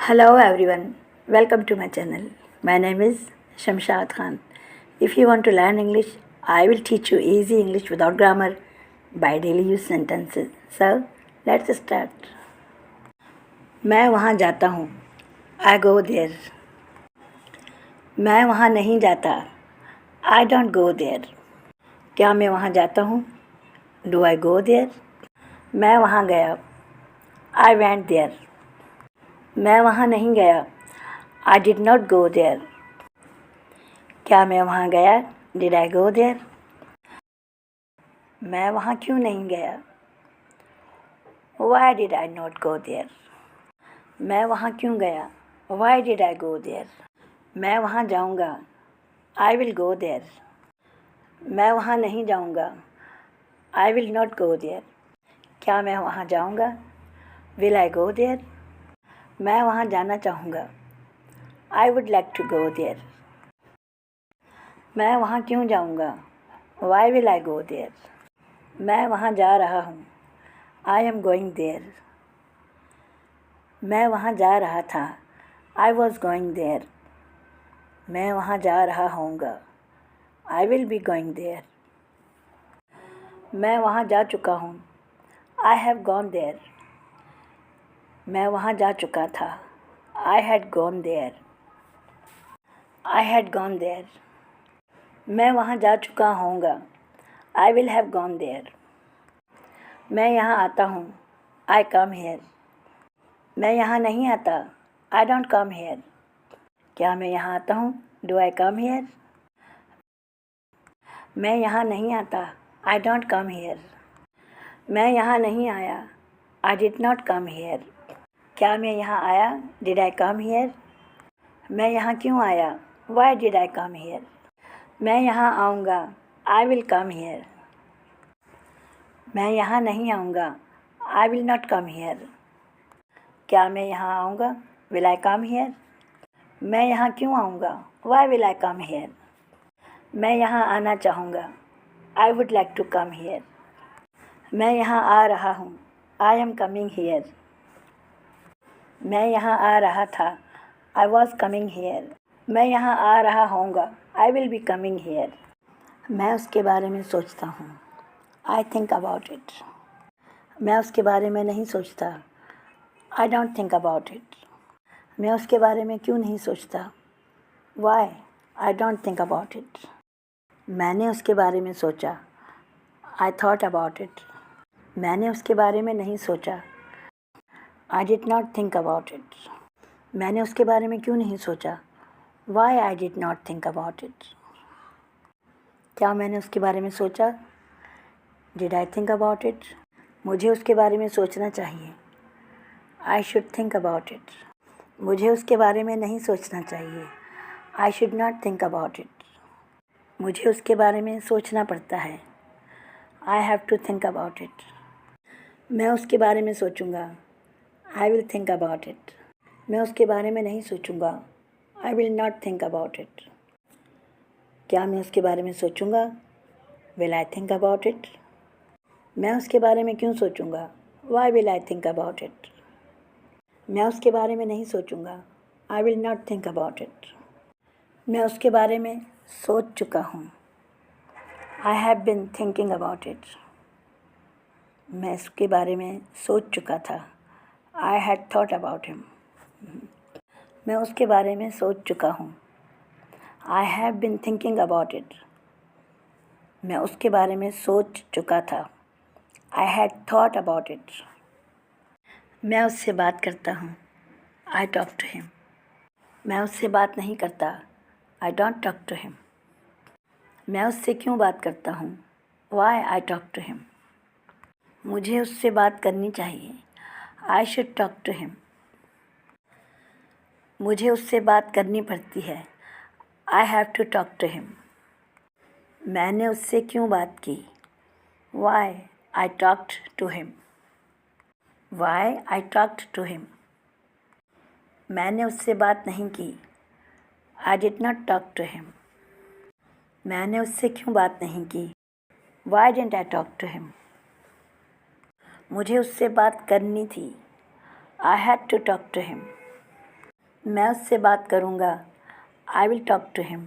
Hello everyone, welcome to my channel. My name is Shamshad Khan. If you want to learn English, I will teach you easy English without grammar by daily use sentences. So, let's start. मैं वहाँ जाता हूँ. I go there. मैं वहाँ नहीं जाता. I don't go there. क्या मैं वहाँ जाता हूँ? Do I go there? मैं वहाँ गया. I went there. मैं वहाँ नहीं गया. I did not go there. क्या मैं वहाँ गया? Did I go there? मैं वहाँ क्यों नहीं गया? Why did I not go there? मैं वहाँ क्यों गया? Why did I go there? मैं वहाँ जाऊँगा. I will go there. मैं वहाँ नहीं जाऊँगा. I will not go there. क्या मैं वहाँ जाऊँगा? Will I go there? मैं वहाँ जाना चाहूँगा. I would like to go there. मैं वहाँ क्यों जाऊँगा? Why will I go there? मैं वहाँ जा रहा हूँ. I am going there. मैं वहाँ जा रहा था. I was going there. मैं वहाँ जा रहा होऊंगा. I will be going there. मैं वहाँ जा चुका हूँ. I have gone there. मैं वहाँ जा चुका था. I had gone there. I had gone there. मैं वहाँ जा चुका होऊंगा. I will have gone there. मैं यहाँ आता हूँ. I come here. मैं यहाँ नहीं आता. I don't come here. क्या मैं यहाँ आता हूँ? Do I come here? मैं यहाँ नहीं आता. I don't come here. मैं यहाँ नहीं आया. I did not come here. क्या मैं यहाँ आया? Did I come here? मैं यहाँ क्यों आया? Why did I come here? मैं यहाँ आऊँगा. I will come here. मैं यहाँ नहीं आऊँगा. I will not come here. क्या मैं यहाँ आऊँगा? Will I come here? मैं यहाँ क्यों आऊँगा? Why will I come here? मैं यहाँ आना चाहूँगा. I would like to come here. मैं यहाँ आ रहा हूँ. I am coming here. मैं यहाँ आ रहा था. I was coming here. मैं यहाँ आ रहा होऊंगा. I will be coming here. मैं उसके बारे में सोचता हूँ. I think about it. मैं उसके बारे में नहीं सोचता. I don't think about it. मैं उसके बारे में क्यों नहीं सोचता? Why? I don't think about it. मैंने उसके बारे में सोचा. I thought about it. मैंने उसके बारे में नहीं सोचा. I did not think about it. मैंने उसके बारे में क्यों नहीं सोचा? Why I did not think about it. क्या मैंने उसके बारे में सोचा? Did I think about it? मुझे उसके बारे में सोचना चाहिए. I should think about it. मुझे उसके बारे में नहीं सोचना चाहिए. I should not think about it. मुझे उसके बारे में सोचना पड़ता है. I have to think about it. मैं उसके बारे में सोचूंगा. I will think about it. मैं उसके बारे में नहीं सोचूंगा. I will not think about it. क्या मैं उसके बारे में सोचूंगा? Will I think about it? मैं उसके बारे में क्यों सोचूंगा? Why will I think about it? मैं उसके बारे में नहीं सोचूंगा. I will not think about it. मैं उसके बारे में सोच चुका हूँ. I have been thinking about it. मैं उसके बारे में सोच चुका था. I had thought about him. मैं उसके बारे में सोच चुका हूँ. I have been thinking about it. मैं उसके बारे में सोच चुका था. I had thought about it. मैं उससे बात करता हूँ. I talk to him. मैं उससे बात नहीं करता. I don't talk to him. मैं उससे क्यों बात करता हूँ? Why I talk to him. मुझे उससे बात करनी चाहिए. I should talk to him. मुझे उससे बात करनी पड़ती है. I have to talk to him. मैंने उससे क्यों बात की? Why I talked to him. Why I talked to him. मैंने उससे बात नहीं की. I did not talk to him. मैंने उससे क्यों बात नहीं की? Why didn't I talk to him. मुझे उससे बात करनी थी. I had to talk to him. मैं उससे बात करूँगा. I will talk to him.